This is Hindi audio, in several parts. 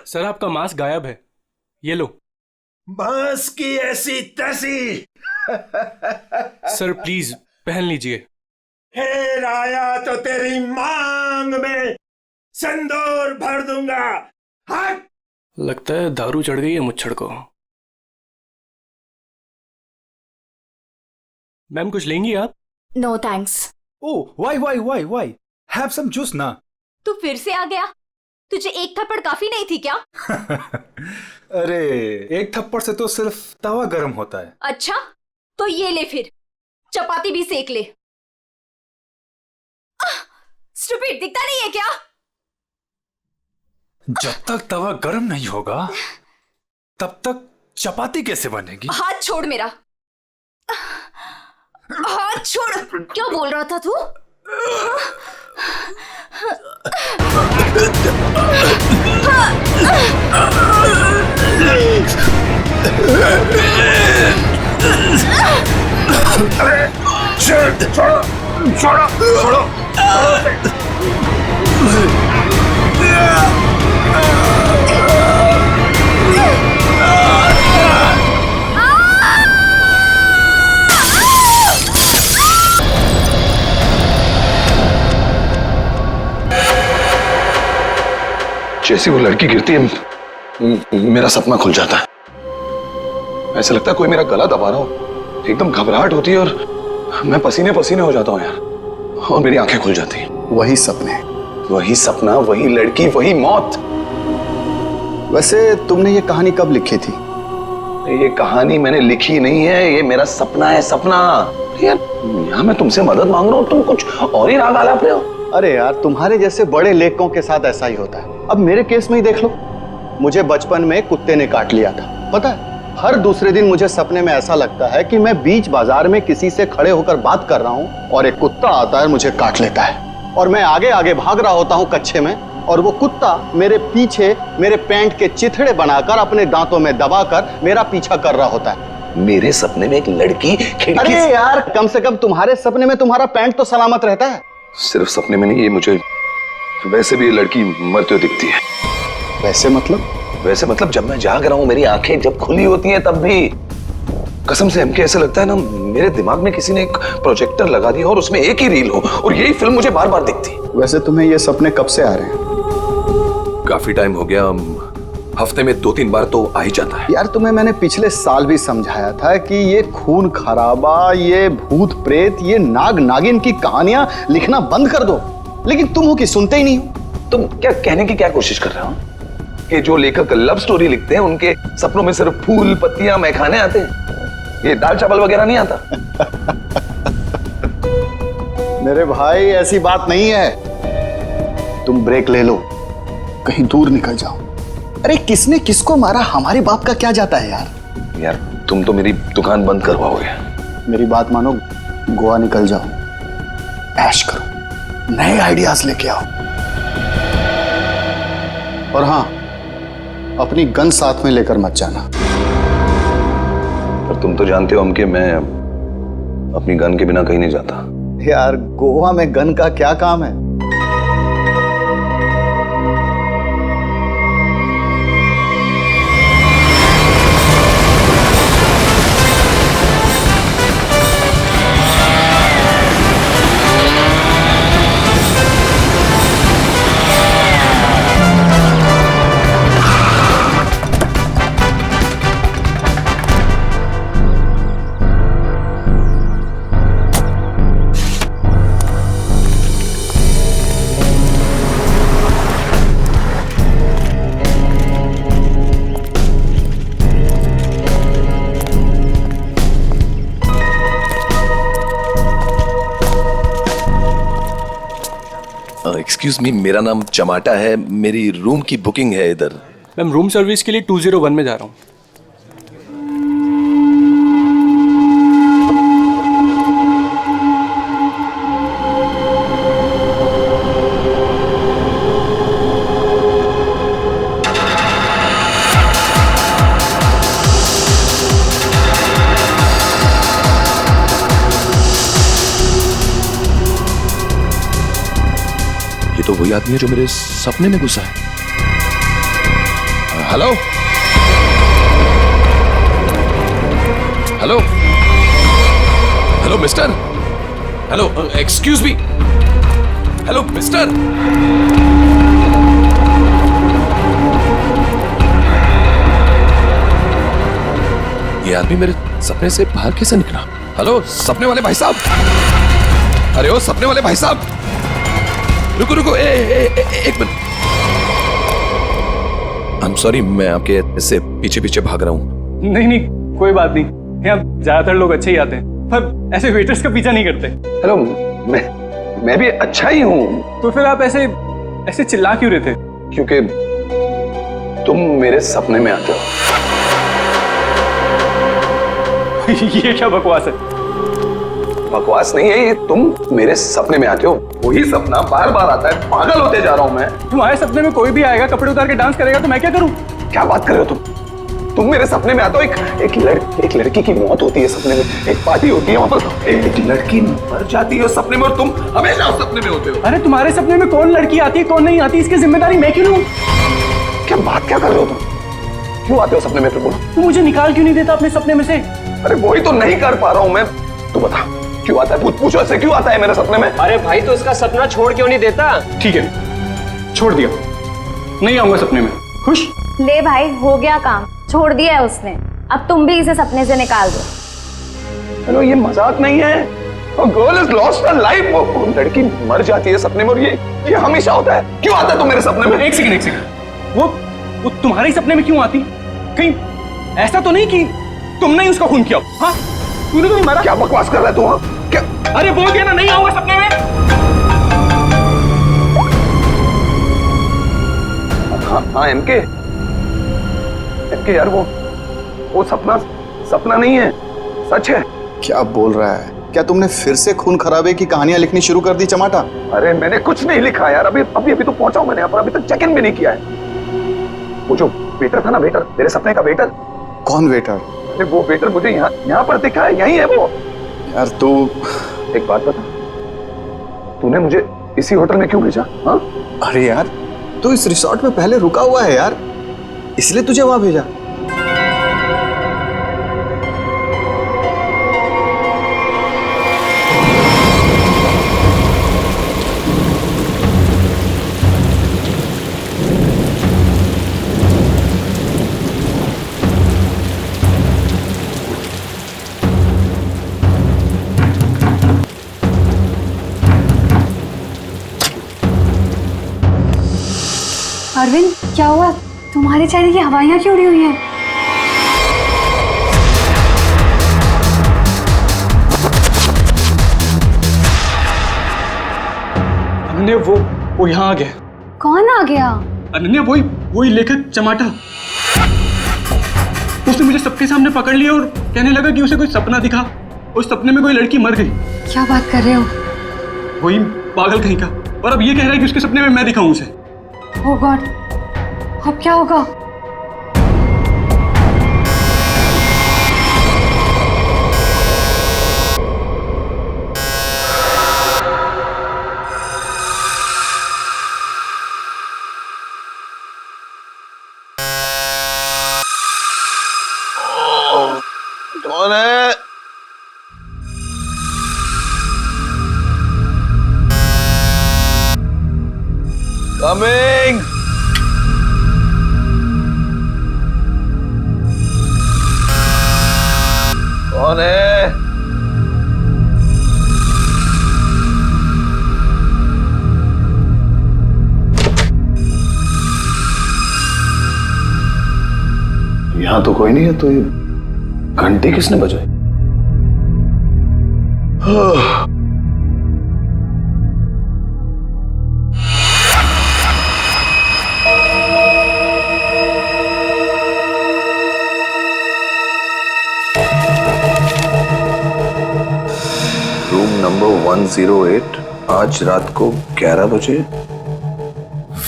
सर आपका मास्क गायब है, ये लो। मास्क की ऐसी तैसी। सर प्लीज पहन लीजिए। फिर आया तो तेरी मांग में सिंदूर भर दूंगा। हट। लगता है दारू चढ़ गई है मुच्छड़ को। मैम कुछ लेंगी आप? No thanks. Oh why have some juice ना। तू फिर से आ गया? तुझे एक थप्पड़ काफी नहीं थी क्या? अरे एक थप्पड़ से तो सिर्फ तवा गर्म होता है। अच्छा तो ये ले, फिर चपाती भी सेक ले। स्टूपिड, दिखता नहीं है क्या? जब तक तवा गर्म नहीं होगा तब तक चपाती कैसे बनेगी? हाथ छोड़ मेरा, हाथ छोड़। क्या बोल रहा था तू? छोड़ो। जैसे वो लड़की गिरती है मेरा सपना खुल जाता है। ऐसा लगता है कोई मेरा गला दबा रहा हो। एकदम घबराहट होती है और मैं पसीने पसीने हो जाता हूँ यार, और मेरी आंखें खुल जाती हैं। वही सपने, वही सपना, वही लड़की, वही मौत। वैसे तुमने ये कहानी कब लिखी थी? ये कहानी मैंने लिखी नहीं है, ये मेरा सपना है, सपना। यार यहाँ मैं तुमसे मदद मांग रहा हूँ, तुम कुछ और ही राग आलाप रहे हो। अरे यार तुम्हारे जैसे बड़े लेखकों के साथ ऐसा ही होता है। अब मेरे केस में ही देख लो, मुझे बचपन में कुत्ते ने काट लिया था। पता है, हर दूसरे दिन मुझे सपने में ऐसा लगता है कि मैं बीच बाजार में किसी से खड़े होकर बात कर रहा हूँ और एक कुत्ता आता है, मुझे काट लेता है और मैं आगे आगे भाग रहा होता हूँ कच्चे में, और वो कुत्ता मेरे पीछे मेरे पैंट के चिथड़े बनाकर अपने दांतों में दबाकर मेरा पीछा कर रहा होता है। मेरे सपने में एक लड़की खिड़की। अरे यार कम से कम तुम्हारे सपने में तुम्हारा पैंट तो सलामत रहता है। सिर्फ सपने में नहीं, ये मुझे वैसे भी लड़की मरते हुए दिखती है। वैसे मतलब? वैसे मतलब जब मैं जाग रहा हूँ, मेरी आंखें जब खुली होती हैं तब भी कसम से हमके ऐसा लगता है ना, मेरे दिमाग में किसी ने एक प्रोजेक्टर लगा दिया और उसमें एक ही रील हो और यही फिल्म मुझे बार बार दिखती। वैसे तुम्हें ये सपने कब से आ रहे हैं? काफी टाइम हो गया, हफ्ते में 2-3 बार तो आ ही जाता है। यार तुम्हें मैंने पिछले साल भी समझाया था कि ये खून खराबा, ये भूत प्रेत, ये नाग नागिन की कहानियां लिखना बंद कर दो, लेकिन तुम हो कि सुनते ही नहीं हो। तुम क्या कहने की क्या कोशिश कर रहे हो कि जो लेखक लव स्टोरी लिखते हैं उनके सपनों में सिर्फ फूल पत्तियां मैखाने आते हैं, ये दाल चावल वगैरह नहीं आता? मेरे भाई ऐसी बात नहीं है। तुम ब्रेक ले लो, कहीं दूर निकल जाओ। अरे किसने किसको मारा, हमारी बात का क्या जाता है यार। यार तुम तो मेरी दुकान बंद करवाओगे। मेरी बात मानो, गोवा निकल जाओ, ऐश करो, नए आइडियाज लेके आओ, और हाँ अपनी गन साथ में लेकर मत जाना। पर तुम तो जानते हो हम कि मैं अपनी गन के बिना कहीं नहीं जाता। यार गोवा में गन का क्या काम है? एक्सक्यूज मी, मेरा नाम चमाटा है, मेरी रूम की बुकिंग है इधर। मैम रूम सर्विस के लिए 201 में जा रहा हूँ। तो वही आदमी है जो मेरे सपने में घुसा है। Hello hello hello mister, hello excuse me, hello mister. ये आदमी मेरे सपने से बाहर कैसे निकला? हेलो सपने वाले भाई साहब, अरे ओ सपने वाले भाई साहब, रुको रुको, एक मिनट। आई एम सॉरी, मैं आपके ऐसे पीछे पीछे भाग रहा हूँ। नहीं नहीं, कोई बात नहीं, यहाँ ज्यादातर लोग अच्छे ही आते हैं, पर ऐसे वेटर्स का पीछा नहीं करते। हेलो, मैं भी अच्छा ही हूँ। तो फिर आप ऐसे ऐसे चिल्ला क्यों रहे थे? क्योंकि तुम मेरे सपने में आते हो। ये क्या बकवास है? बकवास नहीं है ये, तुम मेरे सपने में आते हो, वही सपना बार बार आता है, पागल होते जा रहा हूं मैं। तुम्हारे सपने में कोई भी आएगा, कपड़े उतार के डांस करेगा, तो मैं क्या करूं? क्या बात कर रहे हो तुम मेरे सपने में आते हो, एक लड़की की मौत होती है सपने में, एक पार्टी होती है वहां पर, एक लड़की मर जाती है सपने में और तुम हमेशा उस सपने में होते हो। अरे तुम्हारे सपने में कौन लड़की आती है कौन नहीं आती, इसकी जिम्मेदारी मैं क्यों लूं? क्या बात क्या कर रहे हो तुम? क्यों आते हो सपने में? फिर बोलो। तू मुझे निकाल क्यों नहीं देता अपने सपने में से? अरे वही तो नहीं कर पा रहा हूं मैं। तू बता क्यों आता है, पूछो ऐसे क्यों आता है मेरे सपने में? अरे भाई तो उसका सपना छोड़ क्यों नहीं देता? ठीक है, छोड़ दिया, नहीं आऊंगा सपने में। खुश? ले भाई, हो गया काम, छोड़ दिया है उसने, अब तुम भी इसे सपने से निकाल दो। हेलो, ये मजाक नहीं है। Girl is lost her life, वो लड़की मर जाती है सपने में और ये हमेशा होता है। क्यों आता है तुम मेरे सपने में? एक सेकंड, वो तुम्हारे सपने में क्यों आती? कहीं ऐसा तो नहीं कि तुमने ही उसका खून किया? हाँ, तूने तो नहीं मारा। क्या बकवास कर रहा है तू? हाँ क्या? अरे बोल दिया ना, नहीं आऊंगा सपने में। हाँ एमके यार, वो सपना नहीं है, सच है। क्या बोल रहा है? क्या तुमने फिर से खून खराबे की कहानियां लिखनी शुरू कर दी चमाटा? अरे मैंने कुछ नहीं लिखा यार, अभी तो पहुंचा हूं मैंने यहाँ पर, अभी तक चेक इन भी नहीं किया है। वो जो वेटर था ना, वेटर, तेरे सपने का वेटर। कौन वेटर? अरे वो वेटर मुझे यहाँ पर दिखा है, यही है वो। यार तू एक बात बता, तूने मुझे इसी होटल में क्यों भेजा? हाँ, अरे यार तू इस रिसोर्ट में पहले रुका हुआ है यार, इसलिए तुझे वहां भेजा। अरविंद, क्या हुआ? तुम्हारे चेहरे की हवाइयां क्यों उड़ी हुई हैं? अनन्या, वो यहाँ आ गया। कौन आ गया? अनन्या, वही लेखक चमाटा। उसने मुझे सबके सामने पकड़ लिया और कहने लगा कि उसे कोई सपना दिखा, उस सपने में कोई लड़की मर गई। क्या बात कर रहे हो? वही पागल कहीं का, और अब ये कह रहा है कि उसके सपने में मैं दिखाऊं उसे। ओह गॉड, अब क्या होगा? कौन है? कमिंग। कौन है? यहां तो कोई नहीं है, तो ये घंटी किसने बजाई? रूम नंबर 108, आज रात को 11 बजे।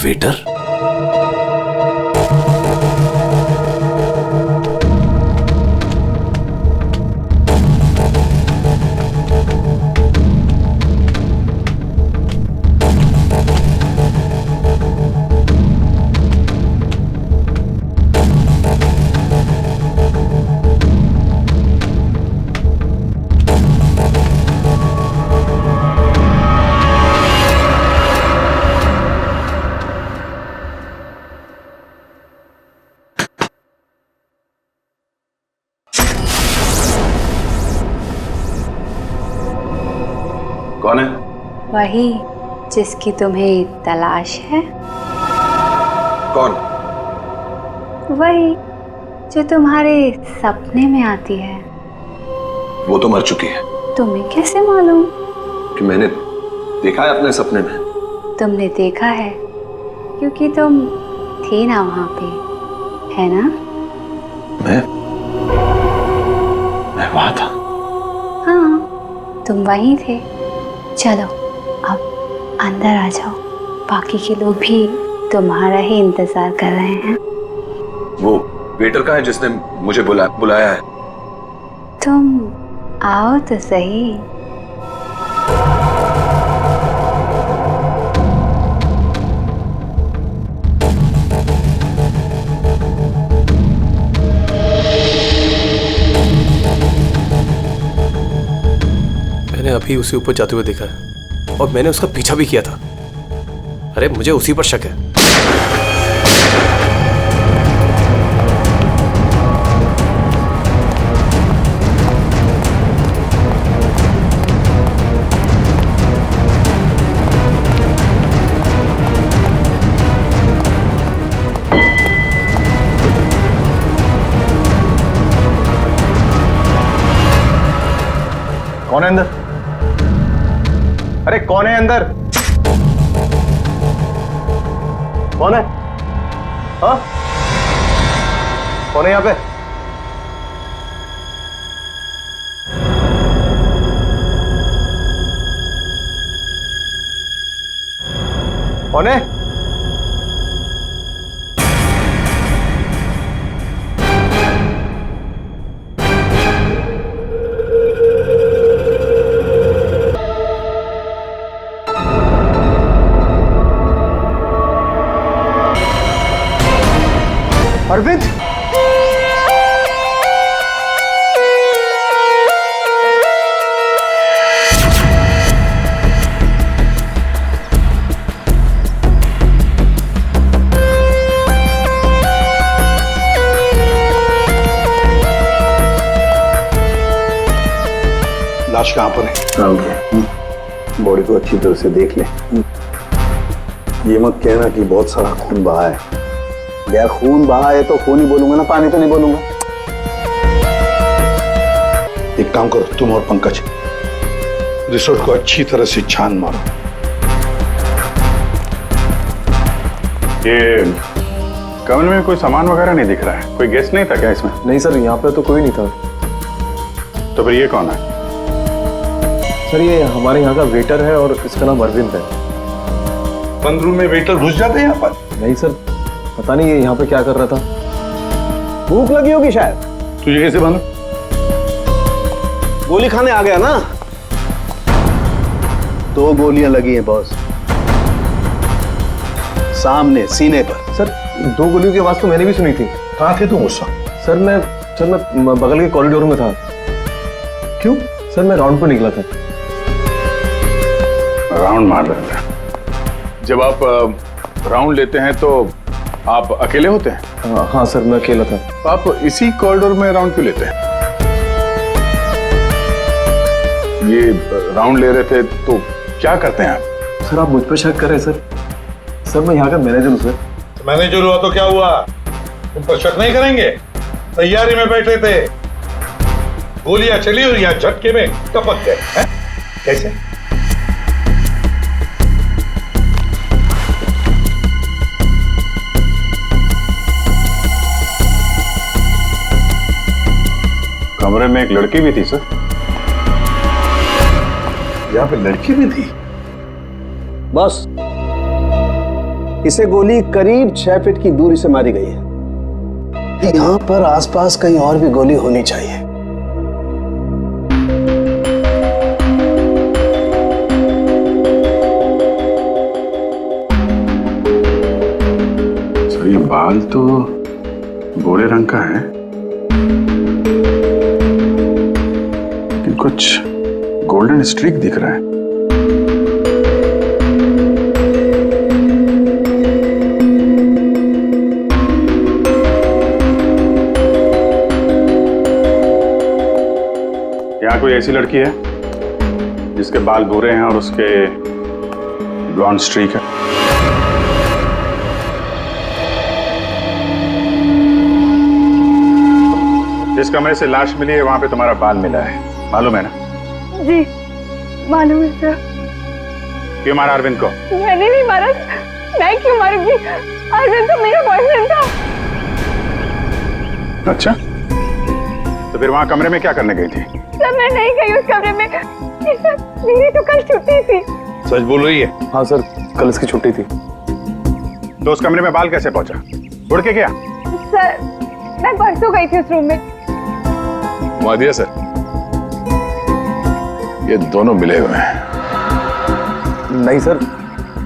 वेटर? कौन है? वही जिसकी तुम्हें तलाश है। कौन? वही जो तुम्हारे सपने में आती है। वो तो मर चुकी है। तुम्हें कैसे मालूम? कि मैंने देखा है अपने सपने में। तुमने देखा है क्योंकि तुम थे ना वहां पे, है ना? मैं वहां था। हाँ, तुम वहीं थे। चलो अब अंदर आ जाओ, बाकी के लोग भी तुम्हारा ही इंतजार कर रहे हैं। वो वेटर कहाँ है जिसने मुझे बुलाया है? तुम आओ तो सही। मैंने अभी उसे ऊपर जाते हुए देखा है और मैंने उसका पीछा भी किया था। अरे मुझे उसी पर शक है। कौन है अंदर? अरे कौन है अंदर? कौन है? हाँ, कौन है यहां पे? कौन है? अरविंद, लाश कहां पर है? बॉडी को अच्छी तरह से देख ले। ये मत कहना कि बहुत सारा खून बहा है। यार खून बहा है तो खून ही बोलूंगा ना, पानी तो नहीं बोलूंगा। एक काम करो, तुम और पंकज रिसोर्ट को अच्छी तरह से छान मारो। ये कमल में कोई सामान वगैरह नहीं दिख रहा है। कोई गेस्ट नहीं था क्या इसमें? नहीं सर, यहाँ पे तो कोई नहीं था। तो फिर ये कौन है? सर ये हमारे यहाँ का वेटर है और इसका नाम अरविंद है। बंद रूम में वेटर घुस जाते हैं यहाँ पर? नहीं सर, पता नहीं ये यहाँ पे क्या कर रहा था। भूख लगी होगी शायद। तुझे कैसे मालूम? गोली खाने आ गया ना। 2 गोलियां लगी हैं बॉस, सामने सीने पर। सर 2 गोलियों की आवाज तो मैंने भी सुनी थी। कहाँ थे तुम उस वक्त? सर मैं बगल के कॉरिडोर में था। क्यों? सर मैं राउंड पर निकला था। राउंड मार रहे थे। जब आप राउंड लेते हैं तो आप अकेले होते हैं? हाँ सर, मैं अकेला था। तो आप इसी कॉरिडोर में राउंड क्यों लेते हैं? ये राउंड ले रहे थे तो क्या करते हैं आप? सर आप मुझ पर शक कर रहे हैं सर? सर मैं यहाँ का मैनेजर हूँ सर। मैनेजर हुआ तो क्या हुआ? तुम पर शक नहीं करेंगे? तैयारी में बैठे थे, गोलियां चली और यहाँ झटके में टपक गए हैं? कैसे? कमरे में एक लड़की भी थी सर। यहाँ पे लड़की भी थी? बस इसे गोली करीब 6 फीट की दूरी से मारी गई है। यहाँ पर आसपास कहीं और भी गोली होनी चाहिए। सर ये बाल तो गोरे रंग का है, लेकिन कुछ गोल्डन स्ट्रीक दिख रहा है। यहाँ कोई ऐसी लड़की है जिसके बाल भूरे हैं और उसके ब्लॉन्ड स्ट्रीक है। जिस कमरे से लाश मिली है वहां पे तुम्हारा बाल मिला है, मालूम है ना? जी मालूम है सर। क्यों मारा अरविंद को? मैंने नहीं मारा। मैं क्यों मारूंगी? अरविंद तो मेरा बॉयफ्रेंड था। अच्छा, तो फिर वहां कमरे में क्या करने गई थी? सर मैं नहीं गई उस कमरे में। सर मेरी तो कल छुट्टी थी। सच बोल रही है? हाँ सर, कल इसकी छुट्टी थी। तो उस कमरे में बाल कैसे पहुंचा? उड़ के गया? सर मैं परसों गई थी उस रूम में। मुआदिया सर, ये दोनों मिले हुए हैं। नहीं सर,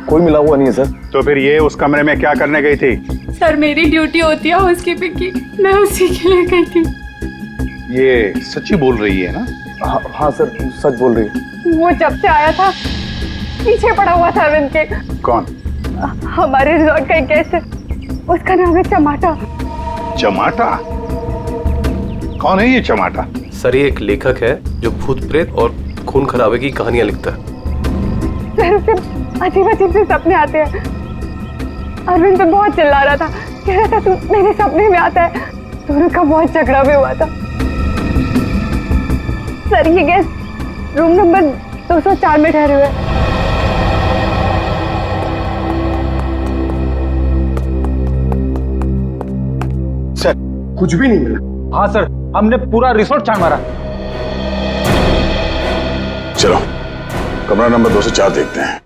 कोई मिला हुआ नहीं है सर। तो फिर ये उस कमरे में क्या करने गई थी? सर मेरी ड्यूटी होती है हाउसकीपिंग की, मैं उसी के लिए गई थी। ये सच्ची बोल रही है ना? हाँ सर, सच बोल रही है। वो जब से आया था पीछे पड़ा हुआ था अरविंद के। कौन? हमारे रिजॉर्ट का एक गेस्ट है, उसका नाम है चमाटा। चमाटा? कौन है ये चमाटा? सर ये एक लेखक है जो भूत प्रेत और खून खराबे की कहानियां लिखता है। सर उसे अजीब अजीब से सपने आते हैं। अरविंद तो बहुत चिल्ला रहा था, कह रहा था तू मेरे सपने में आता है। दोनों का बहुत झगड़ा भी हुआ था। सर ये गेस्ट रूम नंबर 204 में ठहरे हुए हैं। सर कुछ भी नहीं मिला। हाँ सर, हमने पूरा रिसोर्ट छान मारा। चलो कमरा नंबर 204 देखते हैं।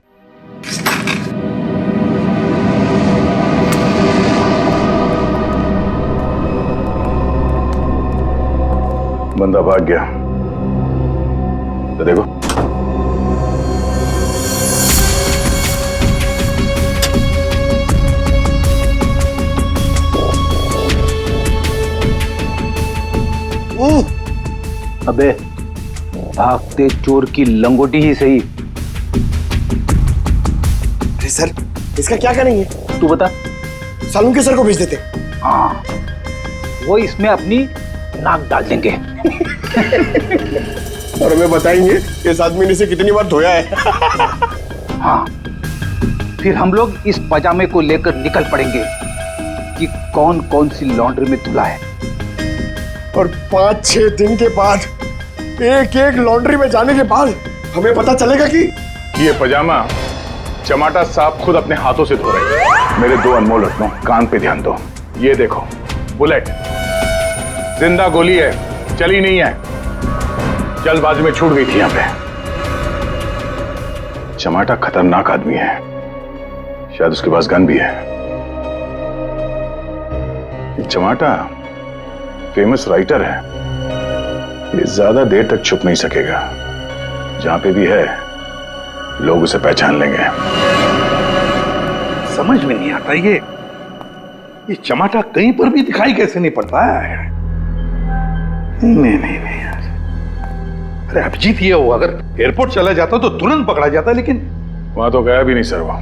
बंदा भाग गया, तो देखो। अबे भागते चोर की लंगोटी ही सही। अरे सर, इसका क्या करेंगे? तू बता। सालुंके सर को भेज देते। हाँ, वो इसमें अपनी नाक डाल देंगे। और हमें बताएंगे इस आदमी ने इसे कितनी बार धोया है। हाँ, फिर हम लोग इस पजामे को लेकर निकल पड़ेंगे कि कौन कौन सी लॉन्ड्री में धुला है। और 5-6 दिन के बाद, एक एक लॉन्ड्री में जाने के बाद हमें पता चलेगा कि ये पजामा चमाटा साहब खुद अपने हाथों से धो रहे हैं। मेरे 2 अनमोल रत्नों, कान पे ध्यान दो। ये देखो, बुलेट जिंदा गोली है, चली नहीं है, जल्दबाजी में छूट गई थी यहां पे। चमाटा खतरनाक आदमी है, शायद उसके पास गन भी है। चमाटा फेमस राइटर है, ये ज्यादा देर तक छुप नहीं सकेगा। जहां पे भी है लोग उसे पहचान लेंगे। समझ में नहीं आता ये चमाटा कहीं पर भी दिखाई कैसे नहीं पड़ता है। नहीं यार। अरे अभिजीत, ये वो अगर एयरपोर्ट चला जाता तो तुरंत पकड़ा जाता, लेकिन वहां तो गया भी नहीं सर। वो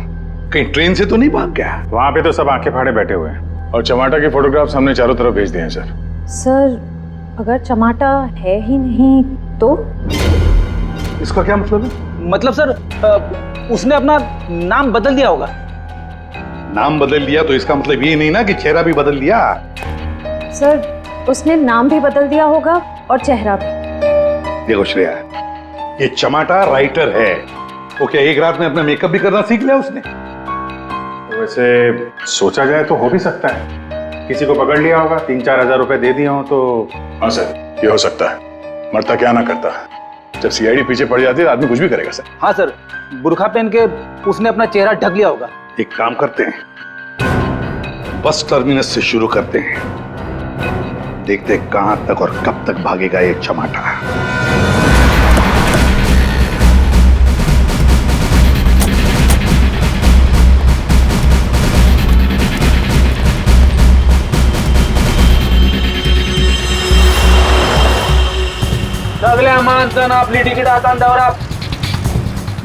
कहीं ट्रेन से तो नहीं भाग गया? वहां पे तो सब आंखें फाड़े बैठे हुए हैं और चमाटा के फोटोग्राफ्स हमने चारों तरफ भेज दिए हैं सर। सर अगर चमाटा है ही नहीं तो? इसका क्या मतलब है? मतलब सर, उसने अपना नाम बदल दिया होगा। नाम बदल दिया तो इसका मतलब ये नहीं ना कि चेहरा भी बदल दिया। सर उसने नाम भी बदल दिया होगा और चेहरा भी। देखो श्रेया, ये चमाटा राइटर है, वो क्या एक रात में अपना मेकअप भी करना सीख लिया उसने? तो वैसे सोचा जाए तो हो भी सकता है, किसी को पकड़ लिया होगा, 3-4 हजार रुपए दे दिए हो तो। हाँ सर, ये हो सकता है। मरता क्या ना करता, जब सीआईडी पीछे पड़ जाती है आदमी कुछ भी करेगा सर। हाँ सर, बुर्खा पहन के उसने अपना चेहरा ढक लिया होगा। एक काम करते हैं, बस टर्मिनस से शुरू करते हैं, देखते हैं कहां तक और कब तक भागेगा ये चमाटा। सगळ्या माणसानं आपली तिकीट आता दौरा।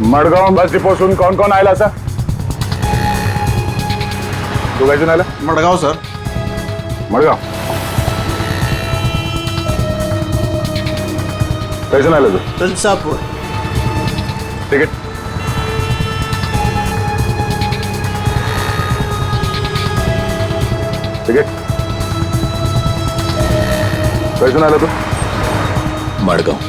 मडगाव बस डिपोसून कौन कौन आयला सर? तू काय आला? मडगाव सर। मडगाव कैसे आला तू? तुलसापूर। टिकट। टिकट कैसे आला तू? मडगांव।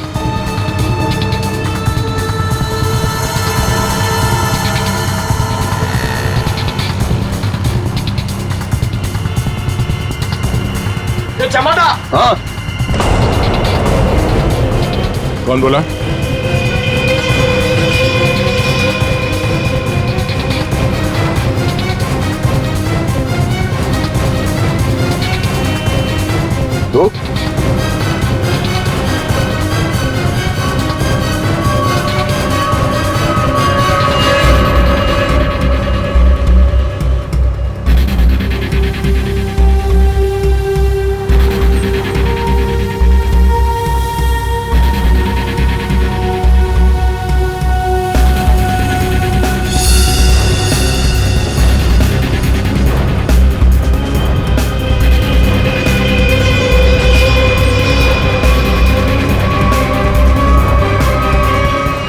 चमाटा। हाँ कौन बोला? दो।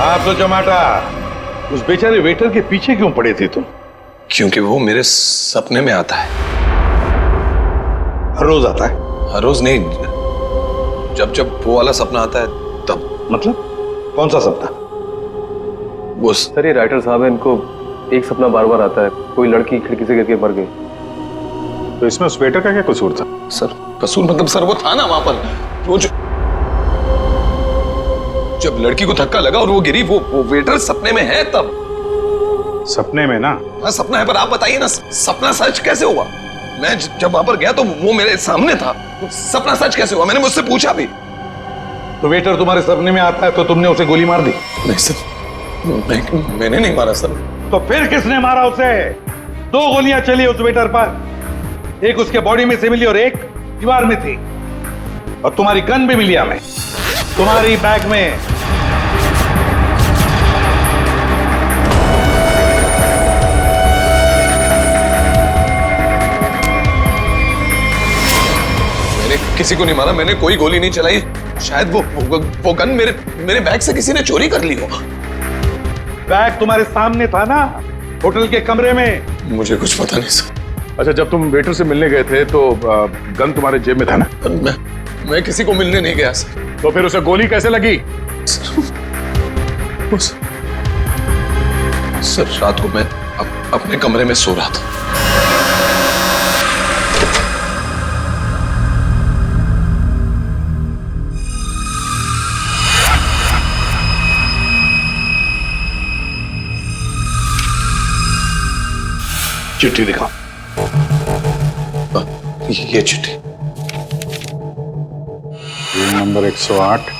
आप तो जमाटा उस बेचारे वेटर के पीछे क्यों पड़े थे तुम? क्योंकि वो मेरे सपने में आता है। हर रोज आता है? हर रोज नहीं, जब जब वो वाला सपना आता है तब। मतलब कौन सा सपना? वो सर ये राइटर साहब है, इनको एक सपना बार बार आता है, कोई लड़की खिड़की से गिर के मर गई। तो इसमें उस वेटर का क्या कसूर था? सर कसूर मतलब सर वो था ना वहां पर, वो जब लड़की को धक्का लगा और वो गिरी, वो वेटर सपने में है तब। सपने में ना? हाँ सपना है, पर आप बताइए ना सपना सच कैसे हुआ? मैं जब वहां पर गया तो वो मेरे सामने था, सपना सच कैसे हुआ? मैंने मुझसे पूछा भी। तो वेटर तुम्हारे सपने में आता है तो तुमने उसे गोली मार दी? नहीं सर, मैंने नहीं मारा सर। तो फिर किसने मारा उसे? 2 गोलियां चली उस वेटर पर, एक उसके बॉडी में से मिली और एक दीवार में थी। और तुम्हारी गन भी मिली हमें, तुम्हारी बैग में। मैंने किसी को नहीं मारा, मैंने कोई गोली नहीं चलाई। शायद वो गन मेरे बैग से किसी ने चोरी कर ली हो। बैग तुम्हारे सामने था ना, होटल के कमरे में। मुझे कुछ पता नहीं सर। अच्छा, जब तुम वेटर से मिलने गए थे तो गन तुम्हारे जेब में था ना? मैं किसी को मिलने नहीं गया सर। तो फिर उसे गोली कैसे लगी? सर रात को मैं अपने कमरे में सो रहा था। चिट्ठी दिखाओ। ये चिट्ठी। रूम नंबर 108,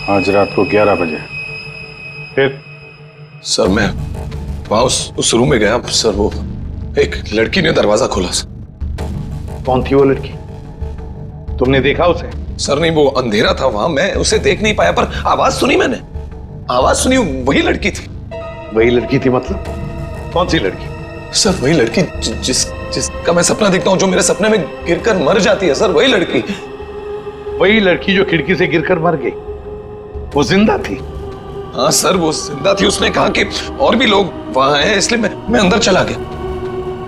आज रात को 11 बजे। फिर? सर मैं वहां उस रूम में गया सर, वो एक लड़की ने दरवाजा खोला सर। कौन थी वो लड़की? तुमने देखा उसे? सर नहीं, वो अंधेरा था वहां, मैं उसे देख नहीं पाया, पर आवाज सुनी मैंने। आवाज सुनी, वही लड़की थी। वही लड़की थी मतलब? कौन सी लड़की? सर वही लड़की जिसका मैं सपना देखता हूँ, जो मेरे सपने में गिरकर मर जाती है सर, वही लड़की। वही लड़की जो खिड़की से गिरकर मर गई, वो जिंदा थी? हाँ सर वो जिंदा थी। उसने कहा कि और भी लोग वहां हैं, इसलिए मैं अंदर चला गया।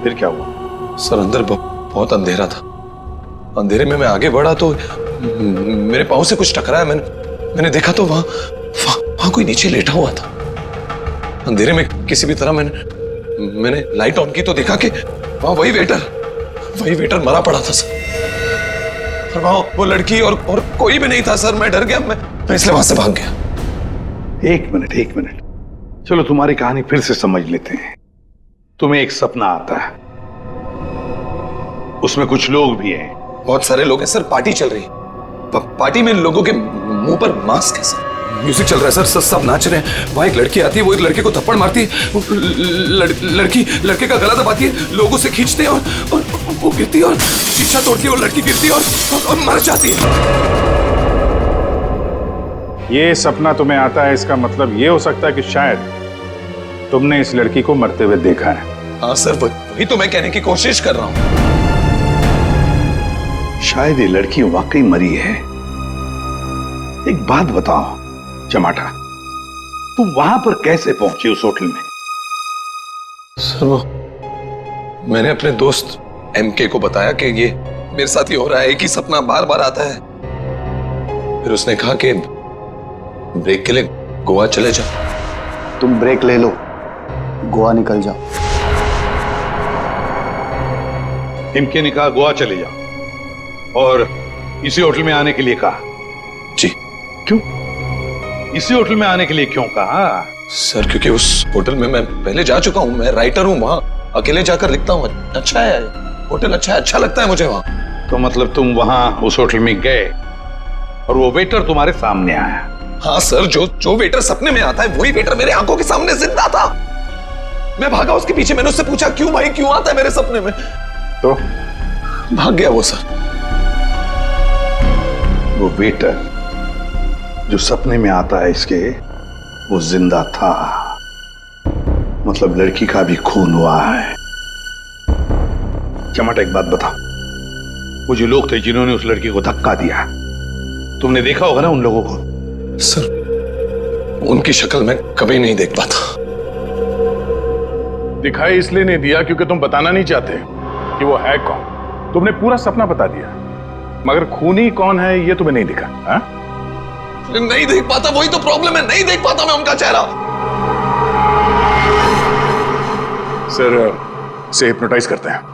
फिर क्या हुआ? सर अंदर बहुत अंधेरा था। अंधेरे में मैं आगे बढ़ा तो मेरे पाँव से कुछ टकराया। मैंने देखा तो वहां कोई नीचे लेटा हुआ था। अंधेरे में किसी भी तरह मैंने लाइट ऑन की तो देखा कि वहां वही वेटर मरा पड़ा था सर। और वहां वो लड़की और कोई भी नहीं था सर। मैं डर गया, मैं इसलिए वहां से भाग गया। एक मिनट, चलो तुम्हारी कहानी फिर से समझ लेते हैं। तुम्हें एक सपना आता है, उसमें कुछ लोग भी हैं। बहुत सारे लोग हैं सर, पार्टी चल रही है। पार्टी में लोगों के मुंह पर मास्क है सर, म्यूजिक चल रहा है सर, सब नाच रहे हैं। वहां एक लड़की आती है, वो एक लड़के को थप्पड़ मारती है। लड़की लड़के का गला दबाती है, लोगों से खींचते हैं और वो गिरती है और शीशा तोड़ती है, और लड़की गिरती है और मर जाती है। ये सपना तुम्हें आता है, इसका मतलब ये हो सकता है कि शायद तुमने इस लड़की को मरते हुए देखा है। हाँ सर, वही तो मैं कहने की कोशिश कर रहा हूँ। शायद ये लड़की वाकई मरी है। एक बात बताओ चमाटा, तुम वहां पर कैसे पहुंचे उस होटल में? सर वो मैंने अपने दोस्त एमके को बताया कि ये मेरे साथ ही हो रहा है, एक ही सपना बार बार आता है। फिर उसने कहा कि ब्रेक के लिए गोवा चले जाओ। तुम ब्रेक ले लो, गोवा निकल जाओ। इनके ने कहा गोवा चले जाओ और इसी होटल में आने के लिए कहा? जी। क्यों इसी होटल में आने के लिए क्यों कहा? सर क्योंकि उस होटल में मैं पहले जा चुका हूं, मैं राइटर हूं, वहां अकेले जाकर लिखता हूं। अच्छा है होटल, अच्छा लगता है मुझे वहां। तो मतलब तुम वहां उस होटल में गए और वो वेटर तुम्हारे सामने आया? हाँ सर, जो वेटर सपने में आता है वही वेटर मेरे आंखों के सामने जिंदा था। मैं भागा उसके पीछे, मैंने उससे पूछा क्यों भाई, क्यों आता है मेरे सपने में? तो भाग गया वो सर। वो वेटर जो सपने में आता है इसके, वो जिंदा था। मतलब लड़की का भी खून हुआ है। चमाटा एक बात बता, वो जो लोग थे जिन्होंने उस लड़की को धक्का दिया, तुमने देखा होगा ना उन लोगों को? सर उनकी शक्ल मैं कभी नहीं देख पाता। दिखाई इसलिए नहीं दिया क्योंकि तुम बताना नहीं चाहते कि वो है कौन। तुमने पूरा सपना बता दिया, मगर खूनी कौन है ये तुम्हें नहीं दिखा। हा? नहीं देख पाता, वही तो प्रॉब्लम है, नहीं देख पाता मैं उनका चेहरा। सर से हिप्नोटाइज करते हैं।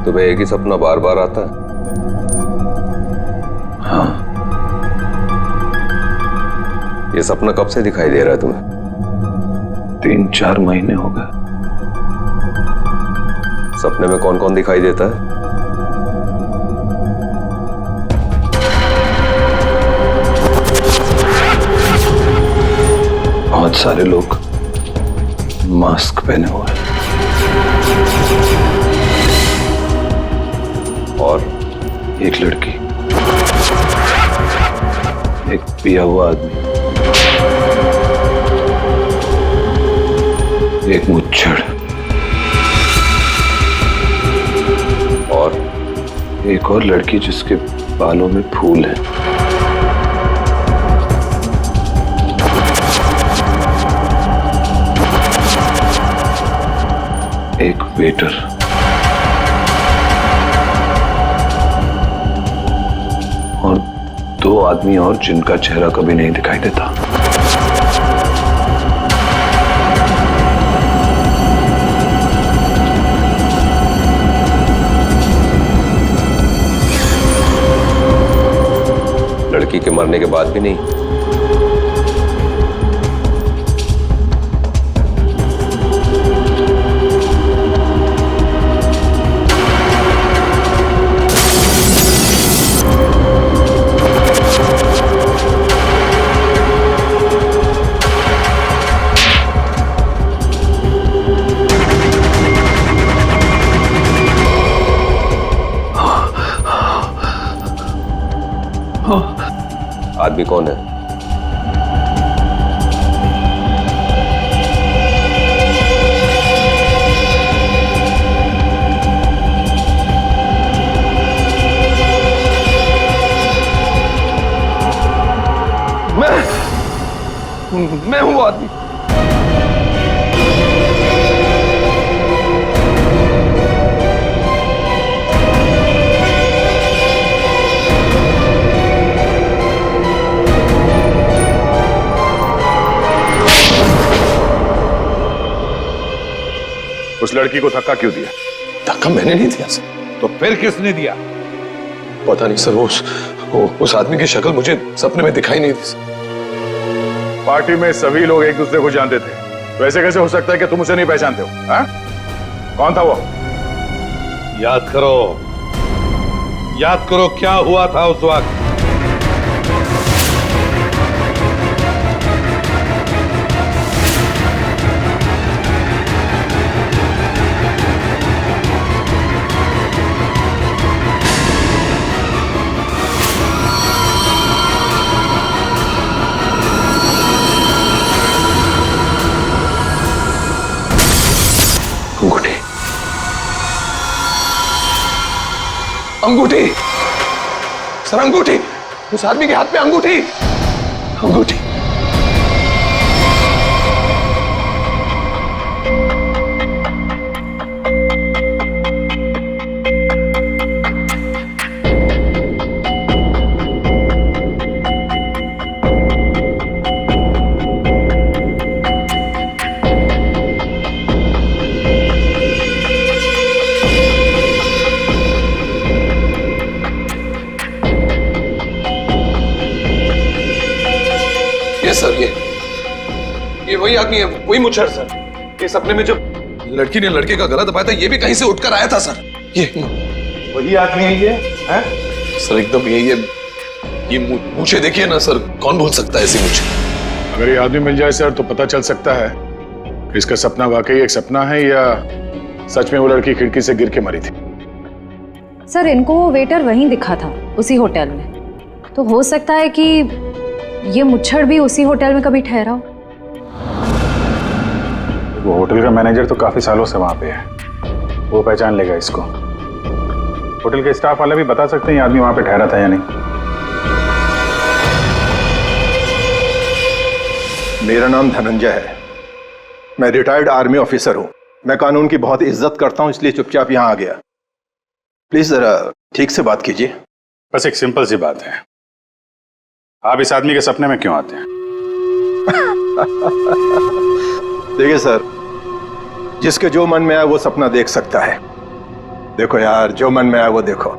तुम्हें एक ही सपना बार बार आता है? हाँ। ये सपना कब से दिखाई दे रहा है तुम्हें? 3-4 महीने हो गए। सपने में कौन कौन दिखाई देता है? बहुत सारे लोग मास्क पहने हुए हैं। और एक लड़की, एक पिया हुआ आदमी, एक मुच्छड़ और एक और लड़की जिसके बालों में फूल हैं। एक वेटर और 2 आदमी और जिनका चेहरा कभी नहीं दिखाई देता। लड़की के मरने के बाद भी नहीं? आदमी कौन है? मैं हूं आदमी। उस लड़की को धक्का क्यों दिया? धक्का मैंने नहीं दिया सर। तो फिर किसने दिया? पता नहीं सर, उस आदमी की शक्ल मुझे सपने में दिखाई नहीं दी सर। पार्टी में सभी लोग एक दूसरे को जानते थे, वैसे कैसे हो सकता है कि तुम उसे नहीं पहचानते हो? हा? कौन था वो? याद करो, याद करो क्या हुआ था उस वक्त। अंगूठी, अंगूठी, सर अंगूठी, उस आदमी के हाथ में अंगूठी, अंगूठी। सर ये वही आदमी है, वही मुच्छर सर। ये सपने में जब लड़की ने लड़के का गला दबाया था, ये भी कहीं से उठकर आया था सर। ये वही आदमी है ये है? सर एकदम ये मूछे देखिए ना सर, कौन भूल सकता है ऐसी मूछे। अगर ये आदमी मिल जाए सर तो पता चल सकता है इसका सपना वाकई एक सपना है या सच में वो लड़की खिड़की से गिर के मरी थी। सर इनको वो वेटर वहीं दिखा था, उसी होटल में। तो हो सकता है कि ये मुच्छड़ भी उसी होटल में कभी ठहरा हो। वो होटल का मैनेजर तो काफी सालों से वहां पे है, वो पहचान लेगा इसको। होटल के स्टाफ वाले भी बता सकते हैं ये आदमी वहां पे ठहरा था या नहीं। मेरा नाम धनंजय है, मैं रिटायर्ड आर्मी ऑफिसर हूं। मैं कानून की बहुत इज्जत करता हूं, इसलिए चुपचाप यहां आ गया। प्लीज जरा ठीक से बात कीजिए। बस एक सिंपल सी बात है, आप इस आदमी के सपने में क्यों आते हैं? देखिए सर, जिसके जो मन में आए वो सपना देख सकता है। देखो यार, जो मन में आए वो देखो।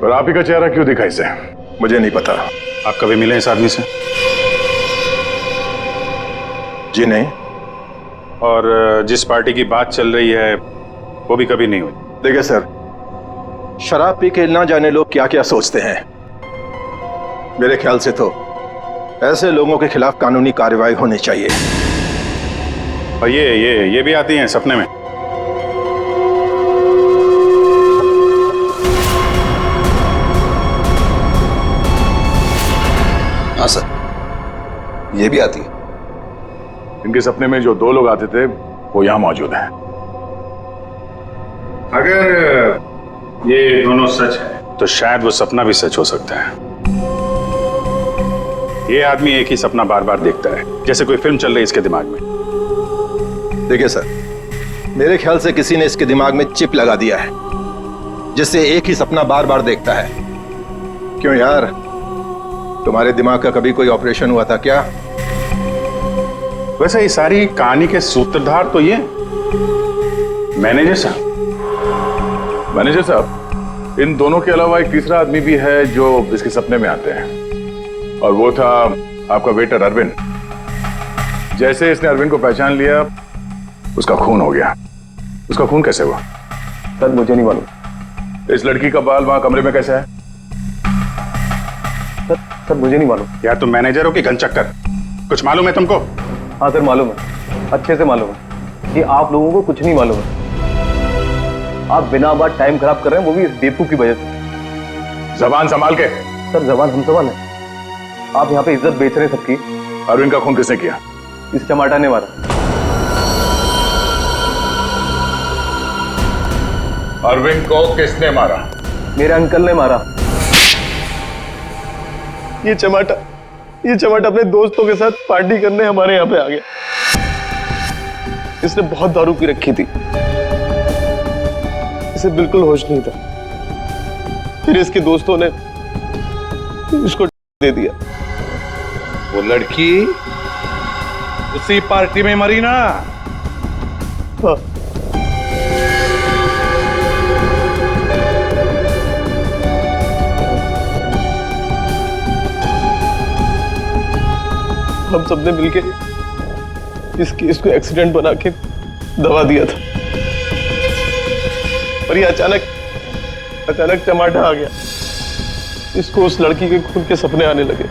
पर आप ही का चेहरा क्यों दिखा इसे? मुझे नहीं पता। आप कभी मिले इस आदमी से? जी नहीं। और जिस पार्टी की बात चल रही है वो भी कभी नहीं हुई? देखिए सर, शराब पी के ना जाने लोग क्या क्या सोचते हैं। मेरे ख्याल से तो ऐसे लोगों के खिलाफ कानूनी कार्रवाई होनी चाहिए। और ये भी आती हैं सपने में? हाँ सर, ये भी आती है। इनके सपने में जो दो लोग आते थे वो यहां मौजूद हैं। अगर ये दोनों सच है तो शायद वो सपना भी सच हो सकता है। ये आदमी एक ही सपना बार बार देखता है, जैसे कोई फिल्म चल रही है इसके दिमाग में। देखिए सर, मेरे ख्याल से किसी ने इसके दिमाग में चिप लगा दिया है, जिससे एक ही सपना बार बार देखता है। क्यों यार, तुम्हारे दिमाग का कभी कोई ऑपरेशन हुआ था क्या? वैसे ये सारी कहानी के सूत्रधार तो ये मैनेजर साहब। मैनेजर साहब, इन दोनों के अलावा एक तीसरा आदमी भी है जो इसके सपने में आते हैं, और वो था आपका वेटर अरविंद। जैसे इसने अरविंद को पहचान लिया, उसका खून हो गया। उसका खून कैसे हुआ? सर मुझे नहीं मालूम। इस लड़की का बाल वहां कमरे में कैसे है? सर मुझे नहीं मालूम। यार तुम मैनेजर हो कि घन चक्कर? कुछ मालूम है तुमको? हाँ सर मालूम है, अच्छे से मालूम है कि आप लोगों को कुछ नहीं मालूम है। आप बिना बात टाइम खराब कर रहे हैं, वो भी इस बेवकूफ की वजह से। जबान संभाल के। सर जबान हम संभाल है, आप यहाँ पे इज्जत बेच रहे हैं सबकी। अरविंद का खून किसने किया? इस चमाटा ने मारा। अरविंद को किसने मारा? मेरे अंकल ने मारा। ये चमाटा अपने दोस्तों के साथ पार्टी करने हमारे यहाँ पे आ गया। इसने बहुत दारू पी रखी थी, इसे बिल्कुल होश नहीं था। फिर इसके दोस्तों ने इसको दे दिया। वो लड़की उसी पार्टी में मरी ना? हाँ। हम सबने मिलके इस केस को एक्सीडेंट बना के दबा दिया था, पर ये अचानक अचानक चमाटा आ गया। इसको उस लड़की के खून के सपने आने लगे।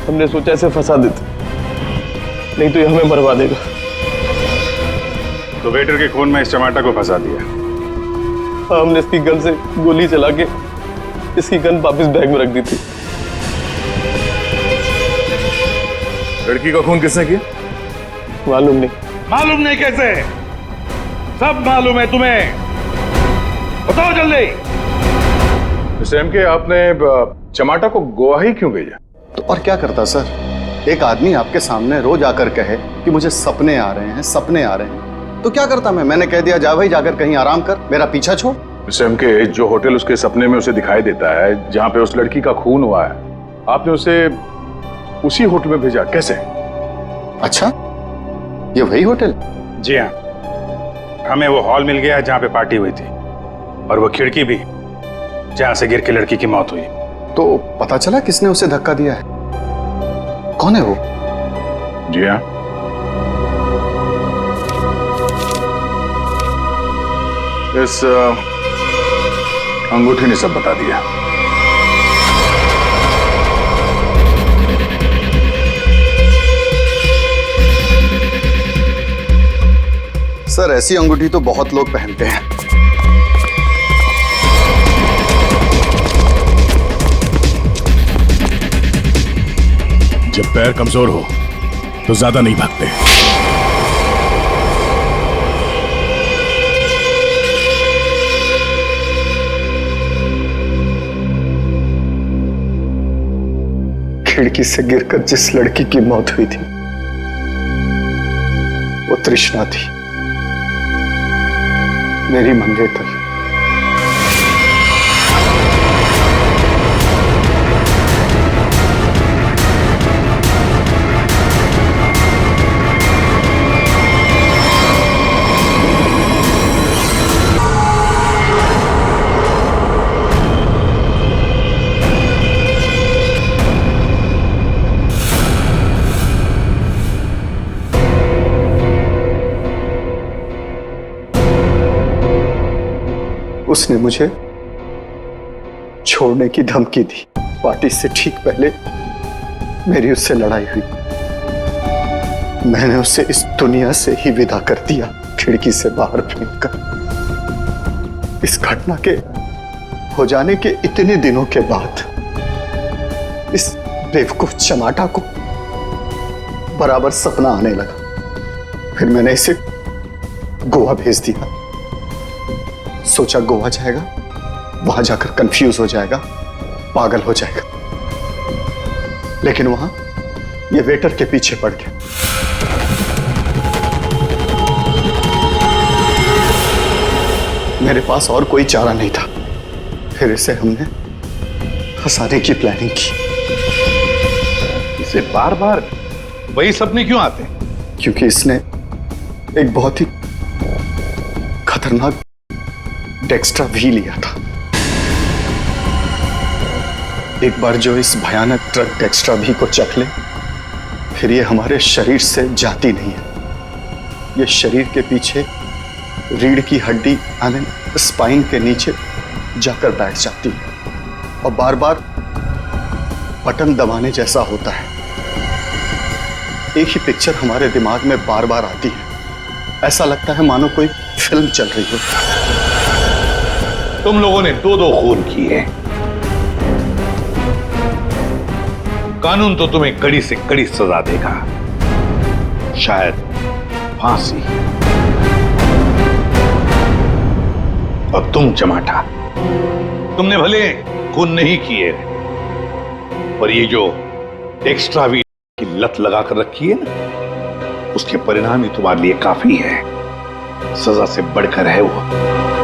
हमने सोचा इसे फंसा देते, नहीं तो ये हमें मरवा देगा। तो वेटर के खून में इस चमाटा को फंसा दिया। हाँ, हमने इसकी गन से गोली चला के इसकी गन वापस बैग में रख दी थी। लड़की का खून किसने किया? मालूम नहीं। मालूम नहीं कैसे? सब मालूम है तुम्हें, बताओ जल्दी। सैम के आपने चमाटा को गोवा ही क्यों भेजा? तो और क्या करता सर? एक आदमी आपके सामने रोज आकर कहे कि मुझे सपने आ रहे हैं, सपने आ रहे हैं, तो क्या करता मैंने कह दिया जा भाई जाकर कहीं आराम कर, मेरा पीछा छोड़। सैम के जो होटल उसके सपने में उसे दिखाई देता है, जहां पे उस लड़की का खून हुआ है, आपने उसे उसी होटल में भेजा, कैसे? अच्छा, ये वही होटल? जी हाँ, हमें वो हॉल मिल गया जहां पे पार्टी हुई थी, और वो खिड़की भी जहां से गिर के लड़की की मौत हुई। तो पता चला किसने उसे धक्का दिया है? कौन है वो? जी हाँ, इस अंगूठी ने सब बता दिया। सर, ऐसी अंगूठी तो बहुत लोग पहनते हैं। जब पैर कमजोर हो तो ज्यादा नहीं भागते। खिड़की से गिरकर जिस लड़की की मौत हुई थी वो तृष्णा थी, मेरी मंगेतर। उसने मुझे छोड़ने की धमकी दी। पार्टी से ठीक पहले मेरी उससे लड़ाई हुई। मैंने उसे इस दुनिया से ही विदा कर दिया, खिड़की से बाहर फेंककर। इस घटना के हो जाने के इतने दिनों के बाद इस बेवकूफ चमाटा को बराबर सपना आने लगा। फिर मैंने इसे गोवा भेज दिया। सोचा गोवा जाएगा, वहां जाकर कंफ्यूज हो जाएगा, पागल हो जाएगा, लेकिन वहां ये वेटर के पीछे पड़ गया। मेरे पास और कोई चारा नहीं था। फिर इसे हमने फंसाने की प्लानिंग की। इसे बार बार वही सपने क्यों आते हैं? क्योंकि इसने एक बहुत ही खतरनाक डेक्स्ट्रा भी लिया था। एक बार जो इस भयानक ड्रग डेक्स्ट्रा भी को चख ले, फिर ये हमारे शरीर से जाती नहीं है। ये शरीर के पीछे रीढ़ की हड्डी स्पाइन के नीचे जाकर बैठ जाती है और बार बार बटन दबाने जैसा होता है। एक ही पिक्चर हमारे दिमाग में बार बार आती है। ऐसा लगता है मानो कोई फिल्म चल रही हो। तुम लोगों ने 2-2 खून किए। कानून तो तुम्हें कड़ी से कड़ी सजा देगा, शायद फांसी। और तुम चमाटा, तुमने भले खून नहीं किए, पर ये जो एक्स्ट्रा वीट की लत लगा कर रखी है ना, उसके परिणाम ही तुम्हारे लिए काफी है। सजा से बढ़कर है वो।